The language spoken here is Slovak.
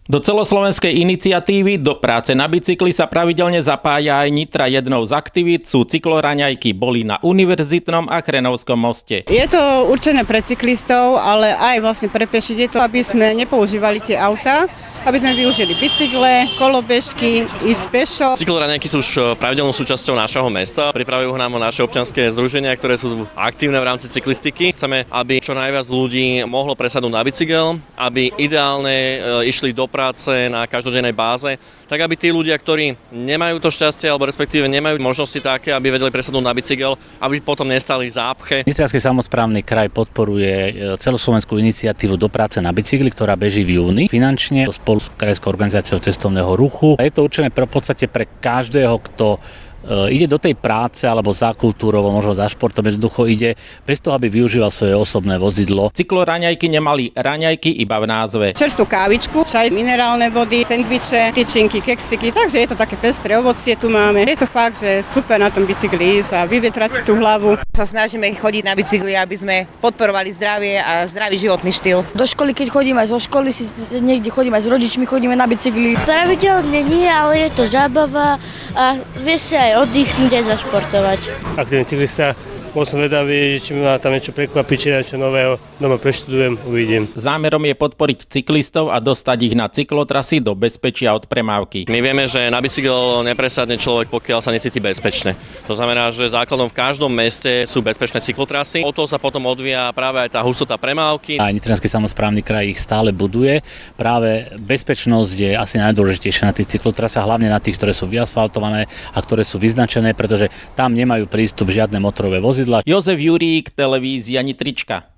Do celoslovenskej iniciatívy Do práce na bicykli sa pravidelne zapája aj Nitra. Jednou z aktivít sú cykloraňajky. Boli na Univerzitnom a Chrenovskom moste. Je to určené pre cyklistov, ale aj vlastne pre peších. Je to, aby sme nepoužívali tie autá, aby sme využili bicykle, kolobežky, ísť pešo. Cykloraňajky sú už pravidelnou súčasťou našeho mesta. Pripravujú nám naše občianske združenia, ktoré sú aktívne v rámci cyklistiky. Chceme, aby čo najviac ľudí mohlo presadnúť na bicykel, aby ideálne išli do práce na každodennej báze, tak aby tí ľudia, ktorí nemajú to šťastie alebo respektíve nemajú možnosti také, aby vedeli presadnúť na bicykel, aby potom nestali v zápche. Nitranský samosprávny kraj podporuje celoslovenskú iniciatívu Do práce na bicykli, ktorá beží v júni finančne spolu s Krajskou organizáciou cestovného ruchu. Je to určené v podstate pre každého, kto ide do tej práce alebo za kultúrou, možno za športom, jednoducho ide bez toho, aby využíval svoje osobné vozidlo. Cykloraňajky nemali raňajky iba v názve. Čerstvú kávičku, čaj, minerálne vody, sendviče, tyčinky, keksiky, takže je to také pestré ovocie tu máme. Je to fakt, že super na tom bicykli ísť a vyvetrať si tú hlavu. Sa snažíme chodiť na bicykli, aby sme podporovali zdravie a zdravý životný štýl. Do školy, keď chodím aj zo školy, si niekde chodím aj s rodičmi, chodíme na bicykli. Pravidelne nie, ale je to zábava a vie sa aj oddychnúť, aj zašportovať. Aktívny cyklista, bol som vedavý, či ma tam niečo prekvapí, či niečo nového doma preštudujem, uvidím. Zámerom je podporiť cyklistov a dostať ich na cyklotrasy do bezpečia od premávky. My vieme, že na bicykel nepresadne človek, pokiaľ sa necíti bezpečne. To znamená, že základom v každom meste sú bezpečné cyklotrasy. O to sa potom odvíja práve aj tá hustota premávky. A Nitranský samosprávny kraj ich stále buduje. Práve bezpečnosť je asi najdôležitejšia na tých cyklotrasách, hlavne na tých, ktoré sú vyasfaltované a ktoré sú vyznačené, pretože tam nemajú prístup žiadne motorové vozidlá. Jozef Jurík, televízia Nitrička.